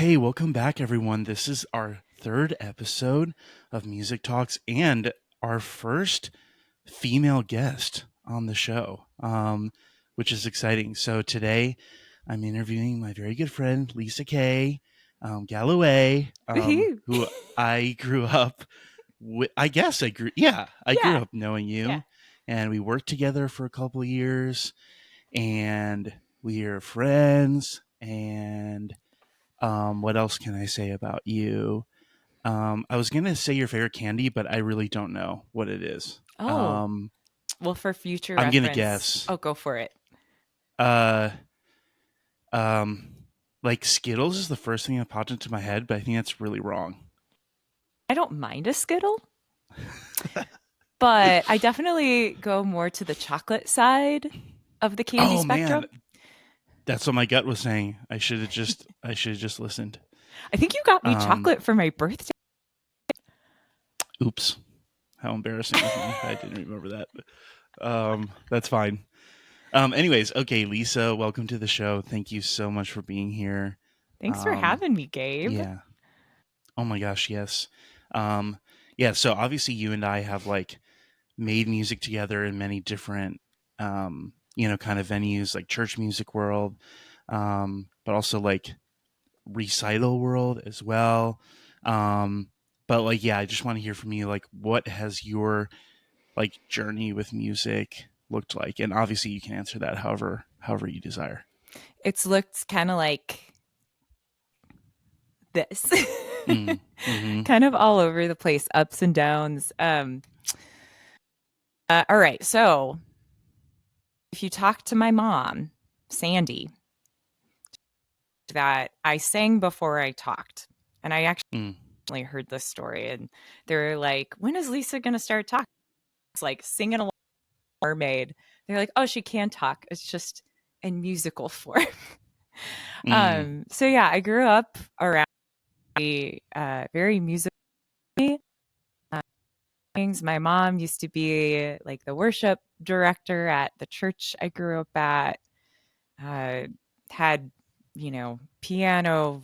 Okay, welcome back, everyone. This is our third episode of Music Talks and our first female guest on the show, which is exciting. So today I'm interviewing my very good friend, Lisa Galloway, Woohoo. who I grew up with. I grew Yeah. up knowing Yeah. you, and we worked together for a couple of years, and we are friends. And what else can I say about you? I was gonna say your favorite candy, but I really don't know what it is. Oh, well, for future I'm gonna reference. guess. Oh, go for it. Uh, um, like Skittles is the first thing that popped into my head, but I think that's really wrong. I don't mind a Skittle, but I definitely go more to the chocolate side of the candy Oh man, spectrum. that's what my gut was saying. I should have just listened. I think you got me Um, chocolate for my birthday. oops, how embarrassing of me. I didn't remember that. That's fine. Anyways, okay, Lisa, welcome to the show. Thank you so much for being here. Thanks for Um, having me, Gabe. yeah. Oh my gosh, yes. Um, yeah, so obviously you and I have like made music together in many different kind of venues like church music world, but also like recital world as well. Um, but like yeah, I just want to hear from you like what has your like journey with music looked like? And obviously you can answer that however you desire. It's looked kind of like this. Mm, mm-hmm. Kind of all over the place, ups and downs. All right. So if you talk to my mom, Sandy, that I sang before I talked. And I Mm. actually heard this story and they're like, when is Lisa going to start talking? It's like singing along with Mermaid. They're like, oh, she can talk. It's just in musical form. Mm. So yeah, I grew up around a very musical. Things. My mom used to be like the worship director at the church I grew up at. Had piano,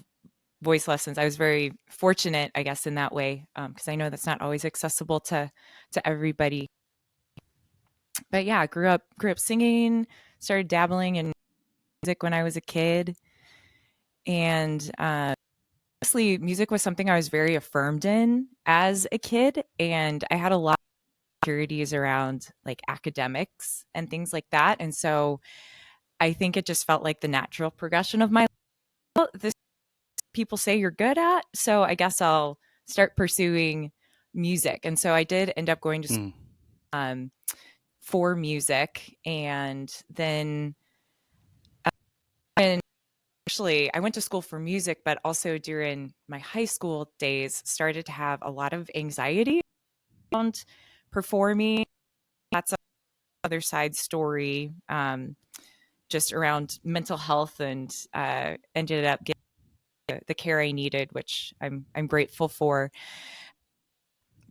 voice lessons. I was very fortunate, I guess, in that way, because I know that's not always accessible to everybody. But yeah, I grew up singing, started dabbling in music when I was a kid, and honestly, music was something I was very affirmed in as a kid, and I had a lot of insecurities around like academics and things like that, and so I think it just felt like the natural progression of my life. Well, this people say you're good at, so I guess I'll start pursuing music. And so I did end up going to school Mm. for music, and then and actually I went to school for music, but also during my high school days started to have a lot of anxiety around performing. That's another side story, just around mental health, and ended up getting the care I needed, which I'm grateful for.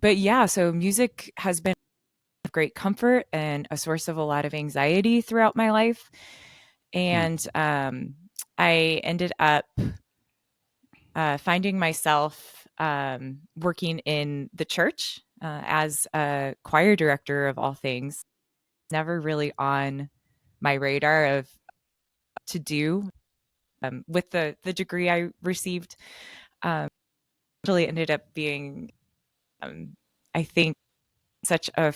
But yeah, so music has been of great comfort and a source of a lot of anxiety throughout my life. Mm. And I ended up finding myself working in the church as a choir director of all things. Never really on my radar of to do with the degree I received. Actually ended up being, I think, such a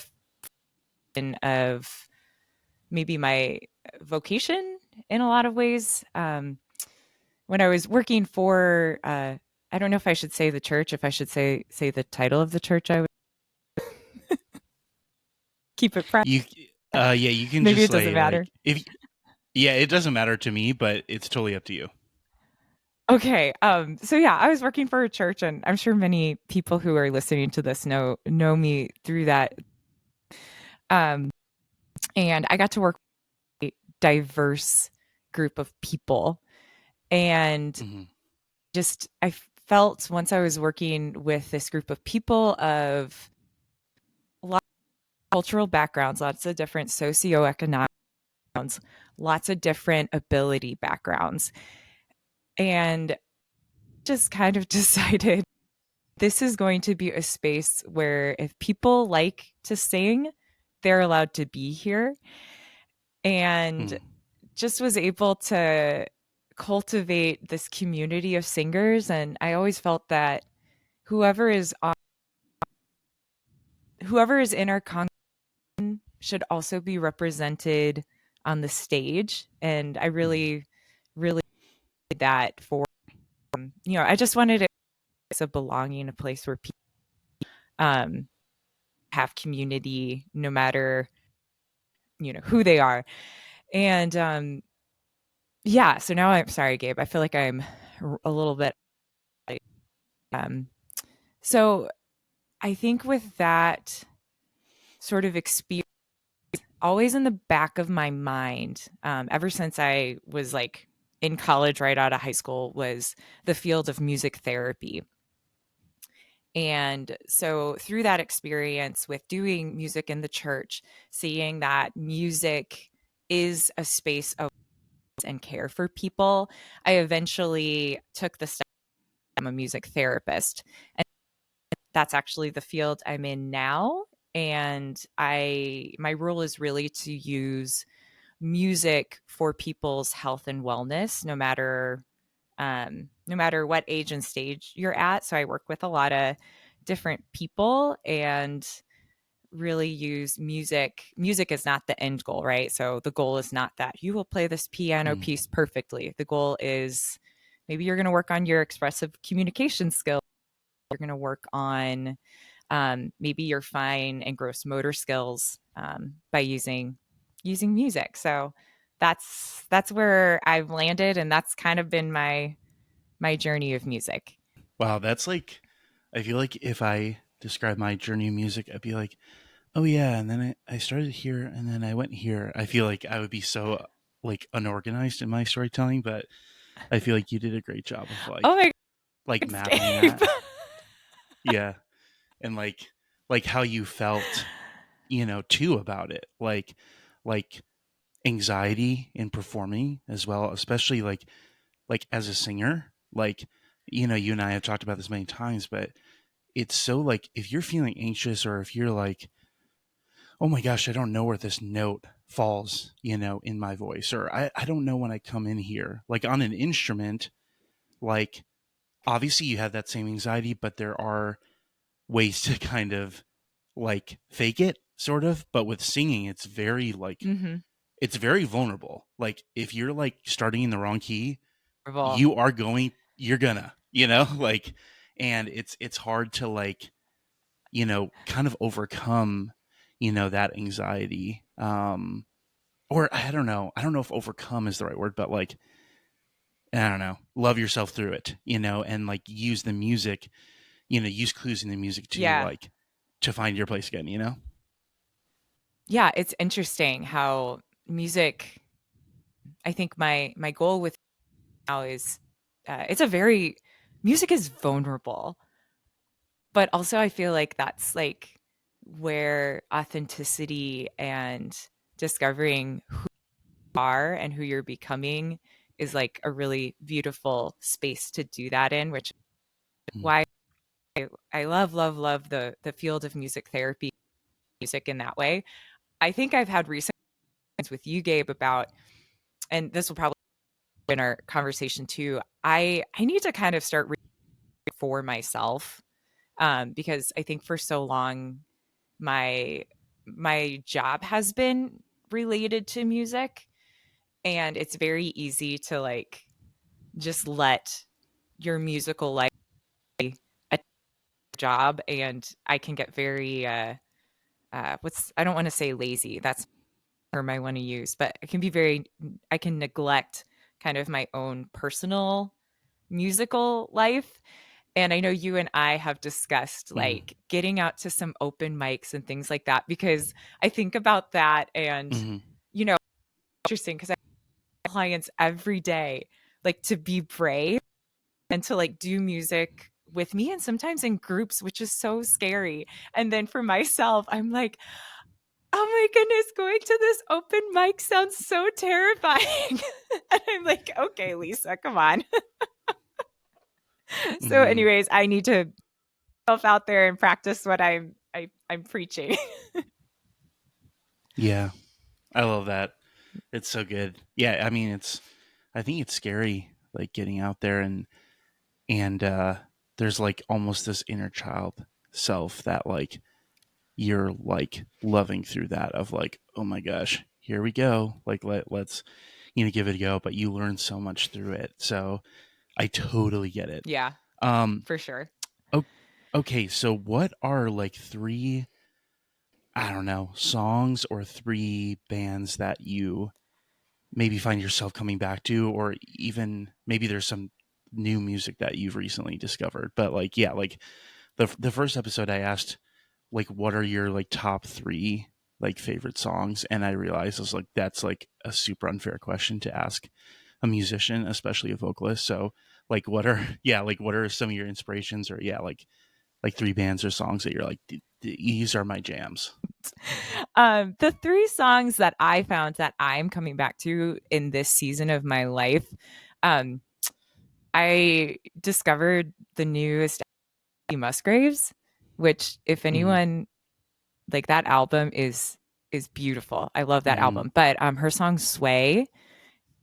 of maybe my vocation in a lot of ways. When I was working for, I don't know if I should say the church, if I should say the title of the church, I would keep it private. You, yeah, you can Maybe just it doesn't say like matter. if yeah, it doesn't matter to me, but it's totally up to you. Okay. So yeah, I was working for a church, and I'm sure many people who are listening to this know me through that. Um, and I got to work with a diverse group of people, and Mm-hmm. just I felt once I was working with this group of people of lots of cultural backgrounds, lots of different socioeconomic backgrounds, lots of different ability backgrounds. And just kind of decided this is going to be a space where if people like to sing, they're allowed to be here. And Mm, just was able to cultivate this community of singers. And I always felt that whoever is on, whoever is in our congregation should also be represented on the stage. And I mm, really, really did that for, I just wanted a place of belonging, a place where people um, have community no matter, who they are. And yeah, so now I'm sorry, Gabe. I feel like I'm a little bit, um, so I think with that sort of experience always in the back of my mind, ever since I was like in college, right out of high school, was the field of music therapy. And so through that experience with doing music in the church, seeing that music is a space of and care for people, I eventually took the step. I'm a music therapist, and that's actually the field I'm in now. And my role is really to use music for people's health and wellness, no matter what age and stage you're at. So I work with a lot of different people and really use music. Music is not the end goal, right? So the goal is not that you will play this piano mm, piece perfectly. The goal is maybe you're going to work on your expressive communication skills. You're going to work on maybe your fine and gross motor skills by using music. So that's where I've landed, and that's kind of been my journey of music. wow, that's like, I feel like if I describe my journey in music, I'd be like, oh yeah, and then I started here, and then I went here. I feel like I would be so like unorganized in my storytelling, but I feel like you did a great job of Oh my like God, mapping Gabe. that. Yeah, and like how you felt, too about it. Like anxiety in performing as well, especially like as a singer. Like, you and I have talked about this many times, but it's so like if you're feeling anxious or if you're like, oh my gosh, I don't know where this note falls, in my voice, or I don't know when I come in here. Like on an instrument, like obviously you have that same anxiety, but there are ways to kind of like fake it, sort of. But with singing, it's very like, Mm-hmm. it's very vulnerable. Like if you're like starting in the wrong key, Well, you're gonna, like, and it's hard to like, kind of overcome, that anxiety. Or I don't know if overcome is the right word, but like, I don't know, love yourself through it, and like use the music, use clues in the music to yeah, like, to find your place again. yeah. It's interesting how music. I think my goal with now is it's a very music is vulnerable, but also I feel like that's like where authenticity and discovering who you are and who you're becoming is like a really beautiful space to do that in, which is Mm, why I love the field of music therapy, music in that way. I think I've had recent with you, Gabe, about, and this will probably be in our conversation too. I need to kind of start for myself because I think for so long my my job has been related to music, and it's very easy to like just let your musical life be a job, and I can get very what's I don't want to say lazy, that's the term I want to use, but it can be very, I can neglect kind of my own personal musical life. And I know you and I have discussed mm, like getting out to some open mics and things like that, because I think about that and, mm, you know, interesting because I have clients every day, like to be brave and to like do music with me and sometimes in groups, which is so scary. And then for myself, I'm like, oh my goodness, going to this open mic sounds so terrifying. And I'm like, okay, Lisa, come on. So, Hmm. anyways, I need to self out there and practice what I'm preaching. Yeah, I love that. It's so good. Yeah, I mean, I think it's scary, like getting out there and there's like almost this inner child self that like you're like loving through that of like, oh my gosh, here we go. Like let's give it a go. But you learn so much through it. So I totally get it. Yeah, Um, for sure. okay, so what are like three, I don't know, songs or three bands that you maybe find yourself coming back to, or even maybe there's some new music that you've recently discovered? But like, yeah, like the first episode I asked like what are your like top three like favorite songs, and I realized I was like that's like a super unfair question to ask a musician, especially a vocalist. So like what are yeah, like what are some of your inspirations, or yeah, like three bands or songs that you're like these are my jams? The three songs that I found that I'm coming back to in this season of my life, um, I discovered the newest Musgraves, which if Mm-hmm. anyone like that album is beautiful. I love that Mm-hmm. album. But her song Sway is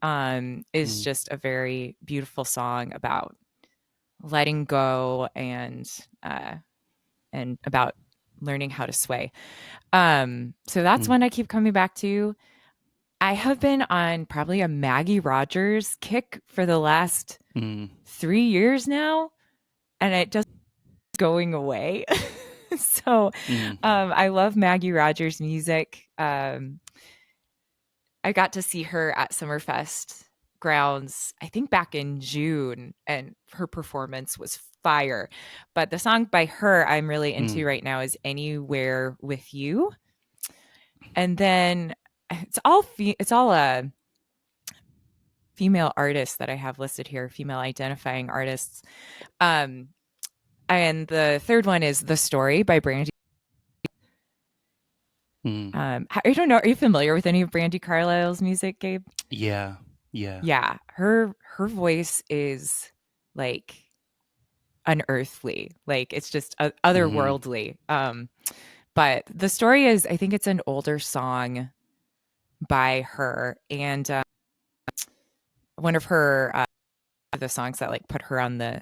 Mm-hmm. just a very beautiful song about letting go uh and about learning how to sway. So that's one I keep coming back to. I have been on probably a Maggie Rogers kick for the last Mm-hmm. 3 years now, and it just going away. So Mm-hmm. I love Maggie Rogers music. I got to see her at Summerfest grounds, I think back in June, and her performance was fire. But the song by her I'm really Mm-hmm. into right now is Anywhere with You. And then it's all a female artists that I have listed here, female identifying artists. Um, and the third one is The Story by Brandi. Mm-hmm. I don't know. Are you familiar with any of Brandi Carlisle's music, Gabe? Yeah. Yeah. Yeah, her voice is like unearthly, like it's just Mm-hmm. otherworldly. But the story is, I think it's an older song by her, and one of her the songs that like put her on the.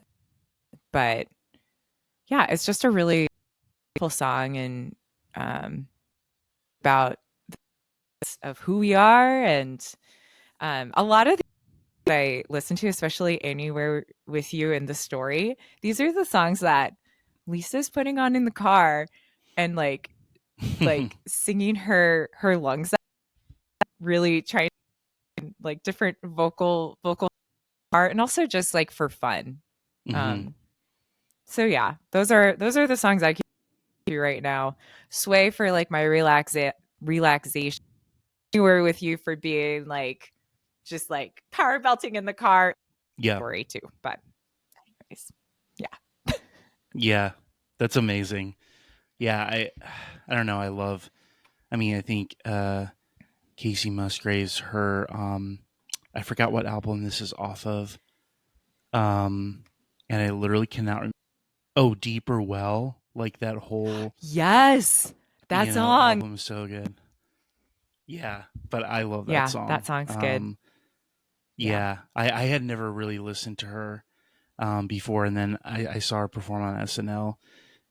But yeah, it's just a really beautiful song and um, about of who we are and a lot of I listen to, especially Anywhere with You and The Story, these are the songs that Lisa's putting on in the car and like singing her lungs out, really trying like different vocal part and also just like for fun. Mm-hmm. Um so yeah, those are the songs I keep right now. Sway for like my relaxation. Anywhere with You for being like just like power belting in the car. Yeah. Story too, but anyways, yeah. Yeah. That's amazing. Yeah, I don't know. I mean, I think Casey Musgraves, her I forgot what album this is off of. Um and I literally cannot oh, Deeper Well, like that whole, Yes, that song. album is so good. Yeah, but I love that Yeah, that song. song's good. Yeah. Yeah, I had never really listened to her before, and then I saw her perform on SNL,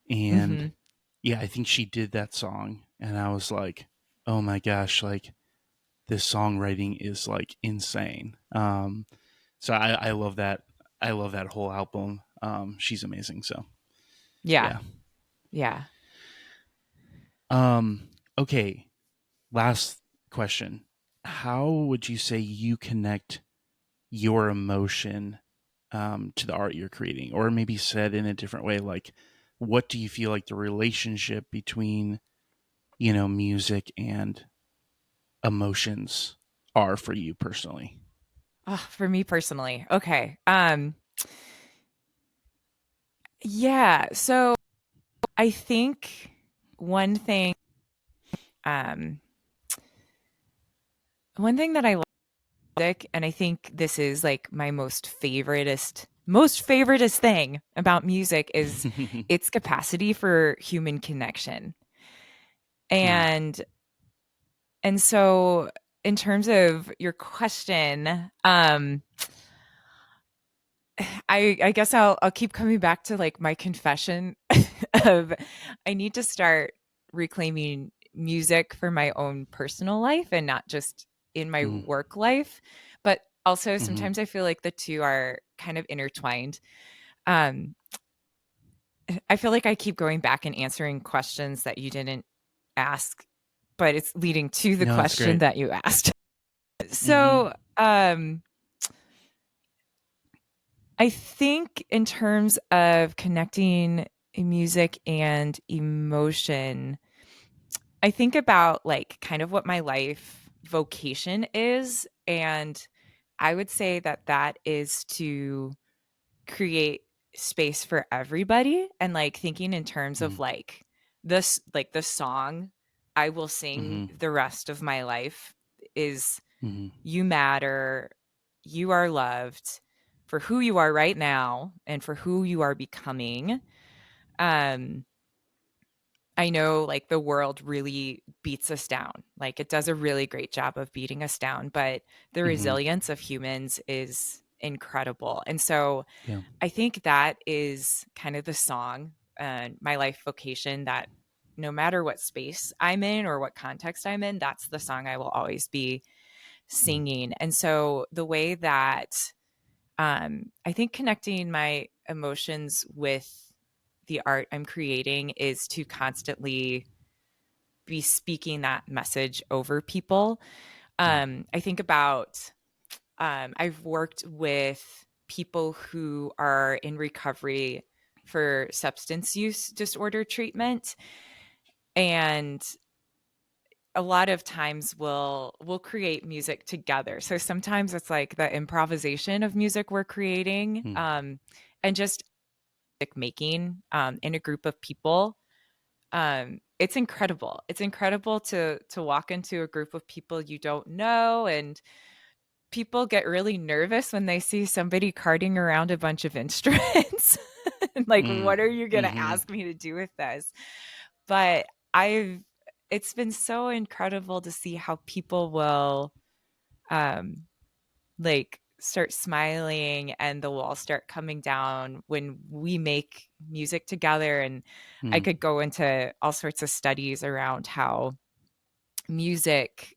and Mhm. yeah, I think she did that song, and I was like, oh my gosh, like this songwriting is like insane. So I love that. I love that whole album. She's amazing. So Yeah. yeah. Yeah. Um, okay. Last question. How would you say you connect your emotion to the art you're creating? Or maybe said in a different way, like, what do you feel like the relationship between, music and emotions are for you personally? Oh, for me personally. Okay. Yeah, so I think one thing um one thing that I like music, and I think this is like my most favoritist most favoriteest thing about music is its capacity for human connection. Mm, And so in terms of your question, I guess I'll keep coming back to like my confession of I need to start reclaiming music for my own personal life and not just in my mm, work life. But also mm, sometimes I feel like the two are kind of intertwined. Um, I feel like I keep going back and answering questions that you didn't ask, but it's leading to the no, that's question great. that you asked. Hmm. So, I think in terms of connecting music and emotion, I think about like kind of what my life vocation is. And I would say that that is to create space for everybody and like thinking in terms of Mm, like the song I will sing hmm. the rest of my life is Hmm. you matter, you are loved for who you are right now and for who you are becoming. um I know like the world really beats us down. Like it does a really great job of beating us down, but the Hmm. resilience of humans is incredible. And so Yeah. I think that is kind of the song and my life vocation that no matter what space I'm in or what context I'm in, that's the song I will always be Mm, singing. And so the way that I think connecting my emotions with the art I'm creating is to constantly be speaking that message over people. yeah. I think about I've worked with people who are in recovery for substance use disorder treatment, and a lot of times we'll create music together. So sometimes it's like the improvisation of music we're creating, Mm, and just music making in a group of people. It's incredible. It's incredible to walk into a group of people you don't know, and people get really nervous when they see somebody carting around a bunch of instruments. Like, mm, what are you going to hmm. ask me to do with this? But I've, it's been so incredible to see how people will, um, like, start smiling and the walls start coming down when we make music together. And I Mm, could go into all sorts of studies around how music,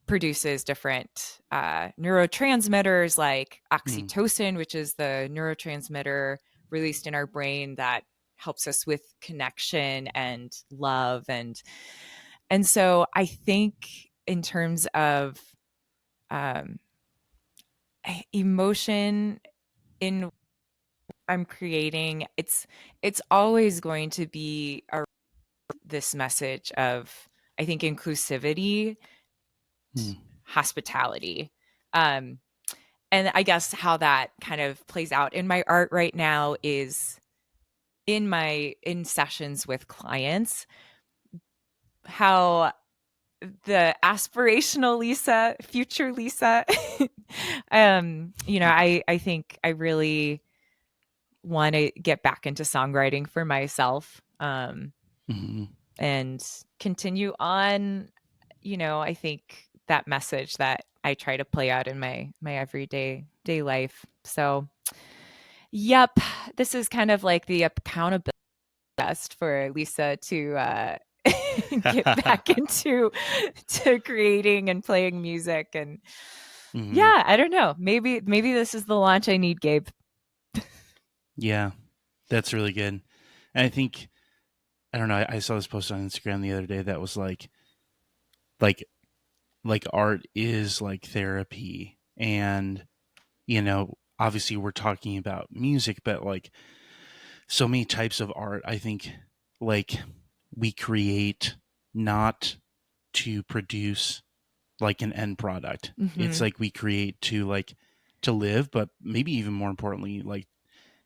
produces different neurotransmitters like mm, oxytocin, which is the neurotransmitter released in our brain that helps us with connection and love. And so I think in terms of um, emotion in I'm creating, it's always going to be this message of I think inclusivity, mm, hospitality. Um, and I guess how that kind of plays out in my art right now is in sessions with clients, how the aspirational Lisa, future Lisa, I think I really want to get back into songwriting for myself, hmm. and continue on. I think that message that I try to play out in my everyday day life. So yep, this is kind of like the accountability test for Lisa to get back into to creating and playing music. And Hmm. yeah, I don't know. Maybe this is the launch I need, Gabe. Yeah, that's really good. And I think I don't know. I saw this post on Instagram the other day that was like art is like therapy, and obviously we're talking about music, but like so many types of art. I think like we create not to produce like an end product. It's Hmm. like we create to live, but maybe even more importantly, like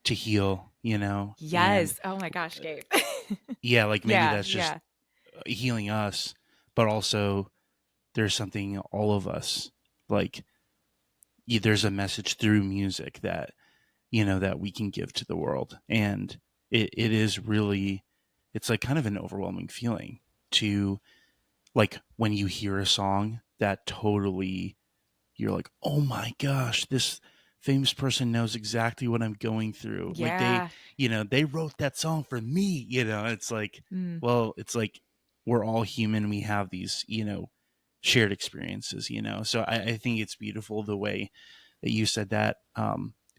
to heal, and Yes. Oh my gosh, Gabe. yeah, like maybe Yeah, that's just yeah. healing us, but also there's something all of us like there's a message through music that that we can give to the world. And it is really, it's like kind of an overwhelming feeling to, like, when you hear a song that totally, you're like, oh my gosh, this famous person knows exactly what I'm going through. Like Yeah. they wrote that song for me. It's like, Mm. well, it's like we're all human. We have these, shared experiences. So I think it's beautiful the way that you said that.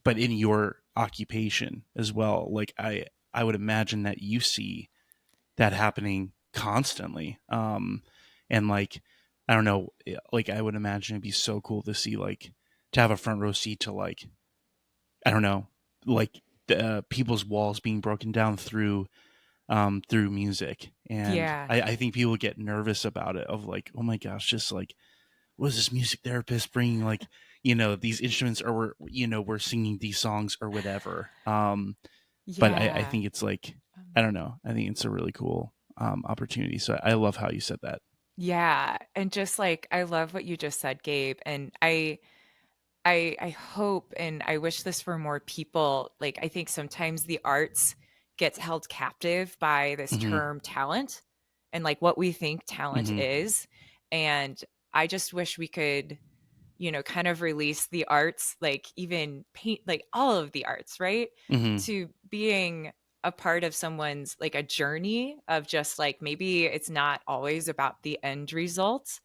But in your occupation as well, like I would imagine that you see that happening constantly. And like, I don't know, like I would imagine it'd be so cool to see, like, to have a front row seat to, like, I don't know, like people's walls being broken down through music. And Yeah. I think people get nervous about it, of like, oh my gosh, just like, what is this music therapist bringing, like, these instruments, or we're singing these songs or whatever. But I Yeah. think it's like, Um, I don't know. I think it's a really cool opportunity. So I love how you said that. yeah, and just like I love what you just said, Gabe, and I hope and I wish this for more people. Like I think sometimes the arts gets held captive by this Hmm. term talent and like what we think talent Hmm. is. And I just wish we could, kind of release the arts, like even paint, like all of the arts, right? Hmm. To being a part of someone's like a journey of just like maybe it's not always about the end result.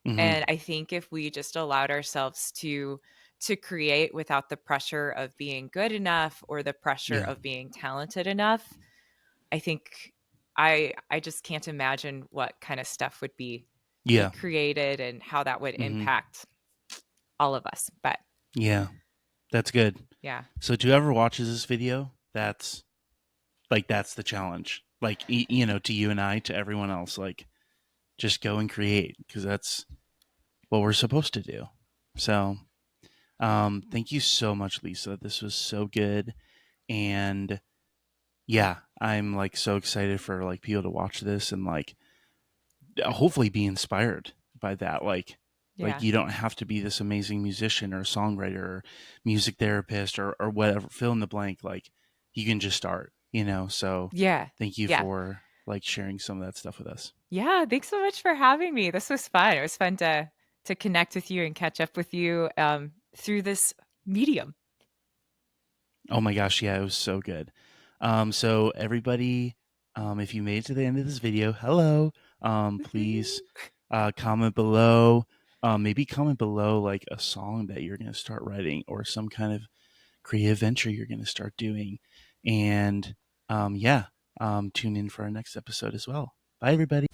Hmm. And I think if we just allowed ourselves to create without the pressure of being good enough or the pressure Yeah. of being talented enough, I think I just can't imagine what kind of stuff would be Yeah. like created and how that would Hmm. impact all of us. But Yeah. That's good. yeah. So to whoever watches this video, that's the challenge. Like, to you and I, to everyone else, like, just go and create, because that's what we're supposed to do. So, thank you so much, Lisa. This was so good. And yeah, I'm like so excited for like people to watch this and like hopefully be inspired by that. Like Yeah. you don't have to be this amazing musician or songwriter or music therapist or whatever, fill in the blank. Like, you can just start. So Yeah. thank you Yeah. for like sharing some of that stuff with us. Yeah, thanks so much for having me. This was fun. It was fun to connect with you and catch up with you through this medium. Oh my gosh, yeah, it was so good. So everybody, if you made it to the end of this video, hello. Please comment below. Maybe comment below like a song that you're gonna start writing, or some kind of creative venture you're gonna start doing. And yeah, tune in for our next episode as well. Bye everybody.